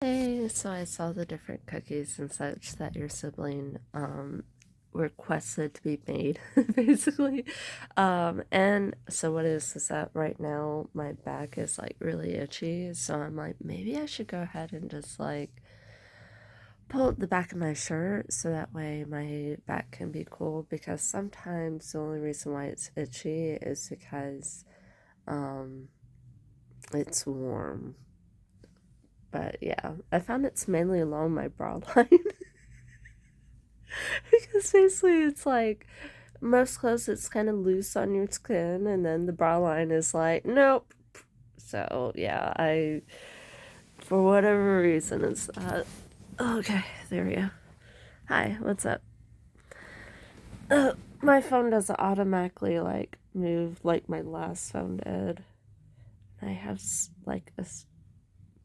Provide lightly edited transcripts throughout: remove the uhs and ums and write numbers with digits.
Hey, so I saw the different cookies and such that your sibling requested to be made, basically. And so what is that right now my back is like really itchy, so I'm like maybe I should go ahead and just like pull up the back of my shirt so that way my back can be cool because sometimes the only reason why it's itchy is because um it's warm. But yeah, I found it's mainly along my bra line. Because basically it's like most clothes it's kind of loose on your skin and then the bra line is like nope. So yeah, I for whatever reason it's okay, there we go. Hi, what's up? My phone doesn't automatically like move like my last phone did. I have like a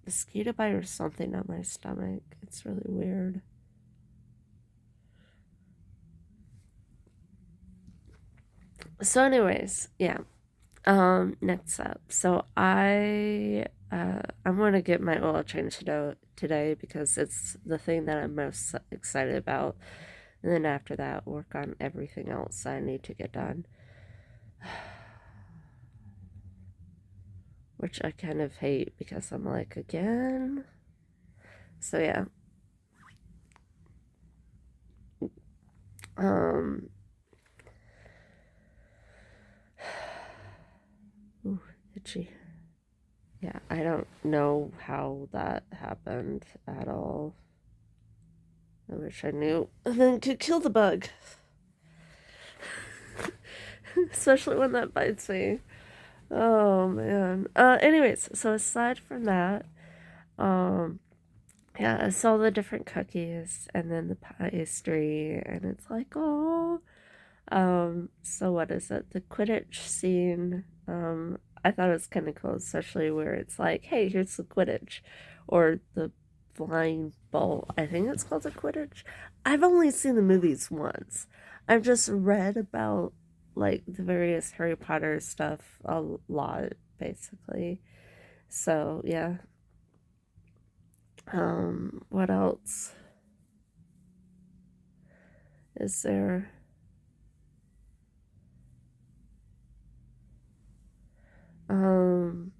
mosquito bite or something on my stomach. It's really weird. So anyways, yeah. Next up. So I'm gonna get my oil change today because it's the thing that I'm most excited about. And then after that, work on everything else I need to get done. Which I kind of hate because I'm like, again? So yeah. Um ooh, itchy. Yeah, I don't know how that happened at all. I wish I knew. And then could kill the bug. Especially when that bites me. Oh man. Anyways, so aside from that, um, yeah, I saw the different cookies and then the pastry, and it's like, oh. So what is it? The Quidditch scene. I thought it was kind of cool, especially where it's like, hey, here's the Quidditch, or the flying bowl. I think it's called the Quidditch. I've only seen the movies once. I've just read about like the various Harry Potter stuff a lot, basically. So yeah. What else is there? Um,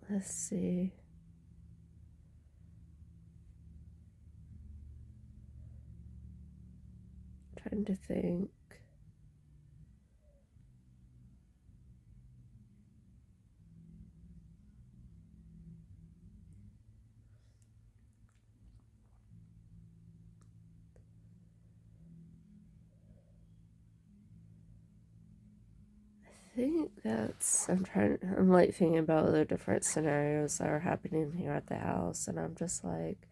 let's see. Trying to think. I think I'm like thinking about the different scenarios that are happening here at the house, and I'm just like,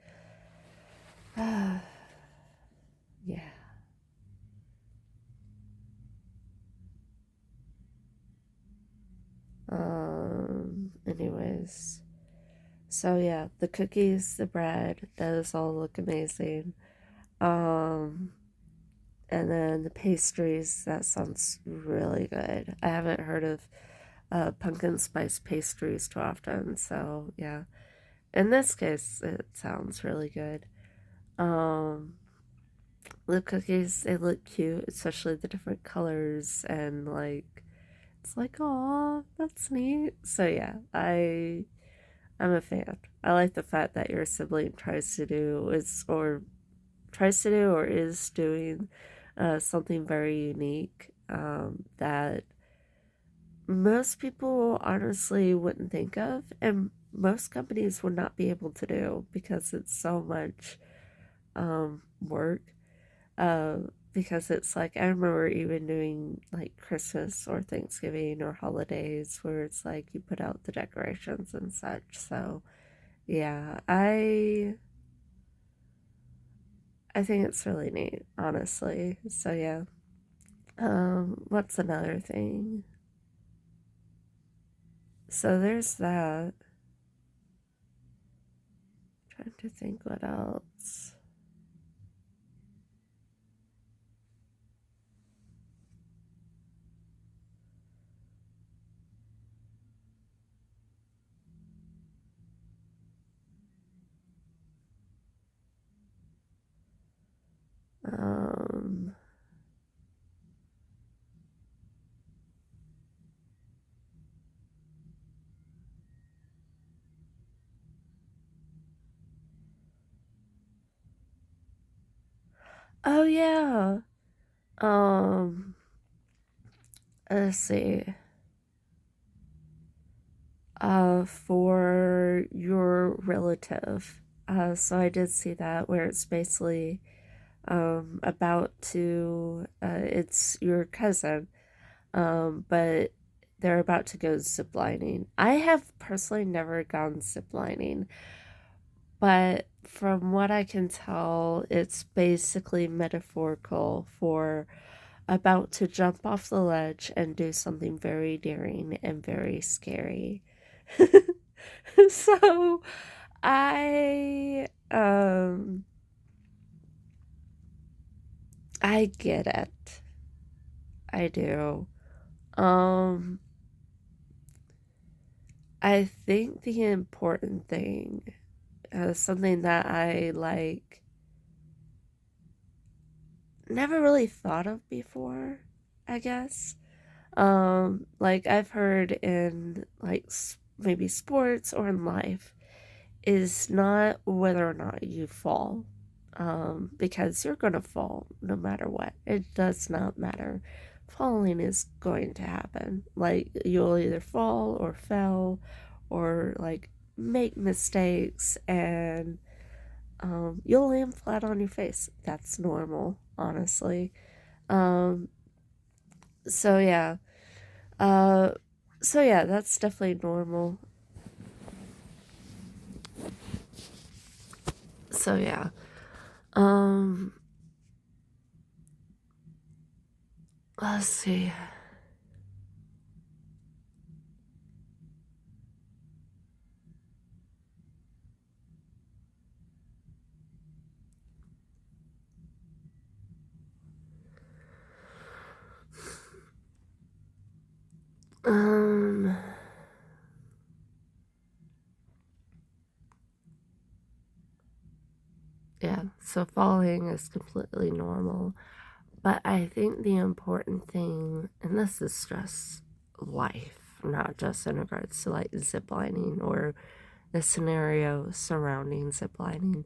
ah, yeah. Anyways. So yeah, the cookies, the bread, those all look amazing. Um, and then the pastries, that sounds really good. I haven't heard of pumpkin spice pastries too often, so yeah. In this case, it sounds really good. Um, the cookies, they look cute, especially the different colors, and like, it's like, oh, that's neat. So yeah, I'm a fan. I like the fact that your sibling tries to do or is doing something very unique that most people honestly wouldn't think of, and most companies would not be able to do because it's so much work. Uh, because it's like, I remember even doing like Christmas or Thanksgiving or holidays where it's like you put out the decorations and such. So, yeah, I think it's really neat, honestly. So, yeah. What's another thing? So there's that. Trying to think what else. Um, oh yeah. Um, let's see. For your relative. So I did see that where it's basically about to it's your cousin, but they're about to go ziplining. I have personally never gone ziplining, but from what I can tell, it's basically metaphorical for about to jump off the ledge and do something very daring and very scary. So I I get it. I do. Um I think the important thing, something that I like never really thought of before, I guess. Like I've heard in like maybe sports or in life is not whether or not you fall. Because you're gonna fall no matter what. It does not matter. Falling is going to happen. Like you'll either fall or fell or like make mistakes and you'll land flat on your face. That's normal, honestly. Um, so yeah. Uh, so yeah, that's definitely normal. So yeah. Um, let's see. Um, yeah, so falling is completely normal. But I think the important thing, and this is just life, not just in regards to like ziplining or the scenario surrounding ziplining.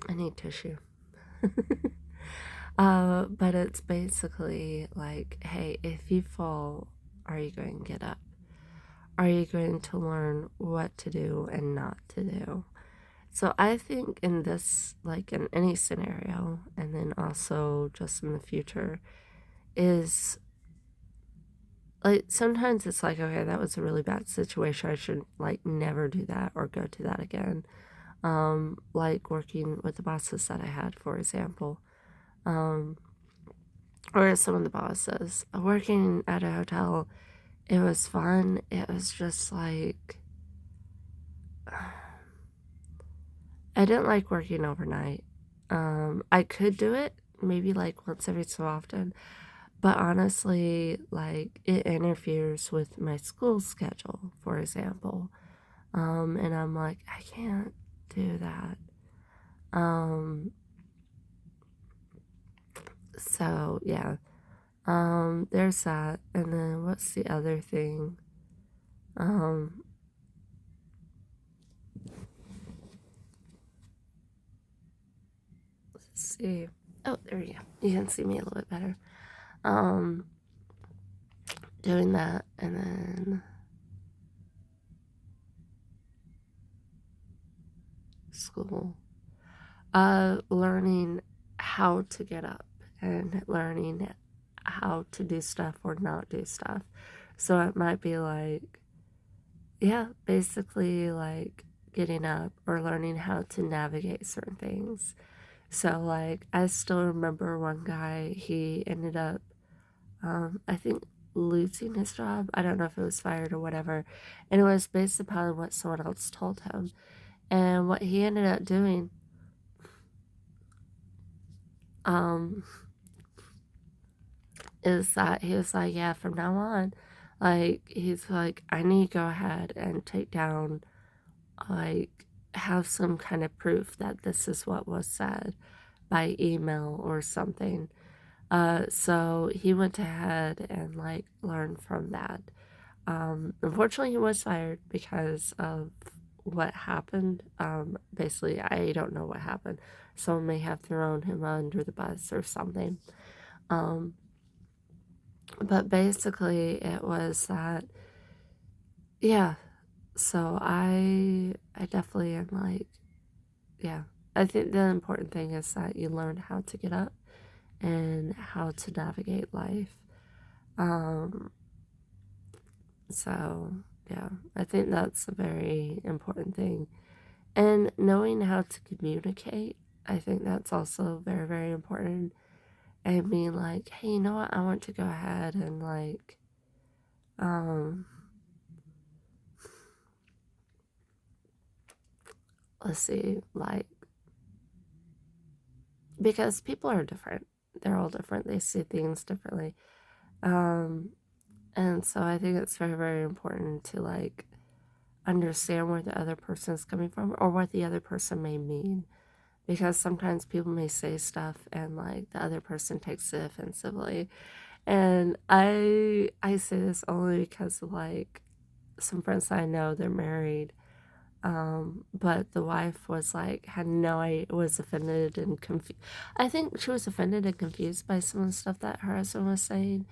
I need tissue. But it's basically like, hey, if you fall, are you going to get up? Are you going to learn what to do and not to do? So I think in this, like in any scenario, and then also just in the future, is like sometimes it's like, okay, that was a really bad situation. I should like never do that or go to that again. Like working with the bosses that I had, for example, um, or some of the bosses. Working at a hotel, it was fun. It was just like I didn't like working overnight. I could do it maybe like once every so often, but honestly, like it interferes with my school schedule, for example. And I'm like, I can't do that. Um, so yeah. There's that. And then what's the other thing? Um, let's see. Oh, there you go. You can see me a little bit better. Um, doing that and then school. Learning how to get up and learning how to do stuff or not do stuff. So it might be like, yeah, basically like getting up or learning how to navigate certain things. So, like, I still remember one guy, he ended up, I think, losing his job. I don't know if it was fired or whatever. And it was based upon what someone else told him. And what he ended up doing, um, is that he was like, yeah, from now on, like, he's like, I need to go ahead and take down, like, have some kind of proof that this is what was said. by email or something. So he went ahead and like learned from that. Unfortunately, he was fired because of what happened. Basically, I don't know what happened. Someone may have thrown him under the bus or something. Um, but basically, it was that, yeah. So I definitely am like, yeah. I think the important thing is that you learn how to get up and how to navigate life. Um, so yeah, I think that's a very important thing. And knowing how to communicate, I think that's also very, very important. And being like, hey, you know what? I want to go ahead and like, um, let's see, like, because people are different. They're all different. They see things differently. Um, and so I think it's very, very important to like understand where the other person is coming from or what the other person may mean. Because sometimes people may say stuff and like the other person takes it offensively. And I say this only because like some friends I know, they're married. But the wife was like, had no idea, was offended and confused. I think she was offended and confused by some of the stuff that her husband was saying.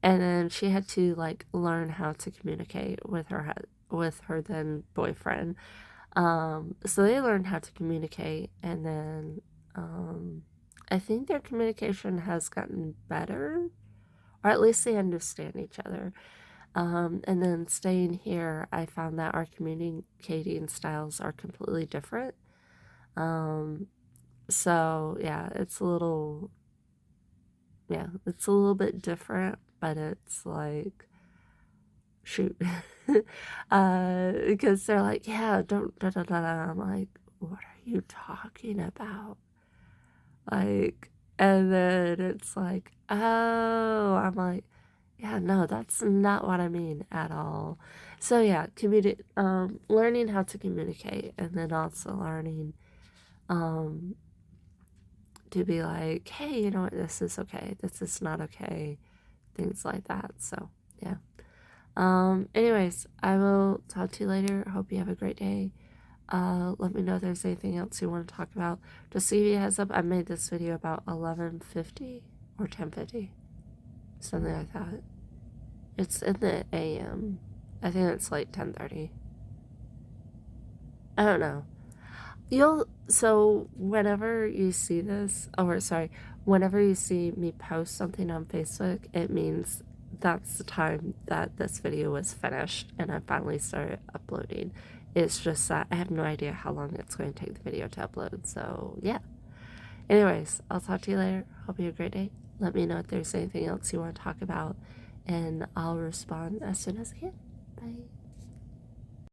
And then she had to like learn how to communicate with her then boyfriend. So they learned how to communicate, and then I think their communication has gotten better, or at least they understand each other. And then staying here, I found that our communicating styles are completely different. Um, so yeah, it's a little bit different, but it's like, shoot. Because they're like, yeah, don't, da, da, da, da. I'm like, what are you talking about? Like, and then it's like, oh, I'm like, yeah, no, that's not what I mean at all. So yeah, learning how to communicate, and then also learning, um, to be like, hey, you know what, this is okay, this is not okay, things like that. So yeah. Anyways, I will talk to you later. Hope you have a great day. Let me know if there's anything else you want to talk about. Just to give you a heads up, I made this video about 11:50 or 10:50, something like that. It's in the AM. I think it's like 10:30. I don't know. So whenever you see this, or sorry, whenever you see me post something on Facebook, it means that's the time that this video was finished and I finally started uploading. It's just that I have no idea how long it's going to take the video to upload. So yeah. Anyways, I'll talk to you later. Hope you have a great day. Let me know if there's anything else you want to talk about, and I'll respond as soon as I can. Bye.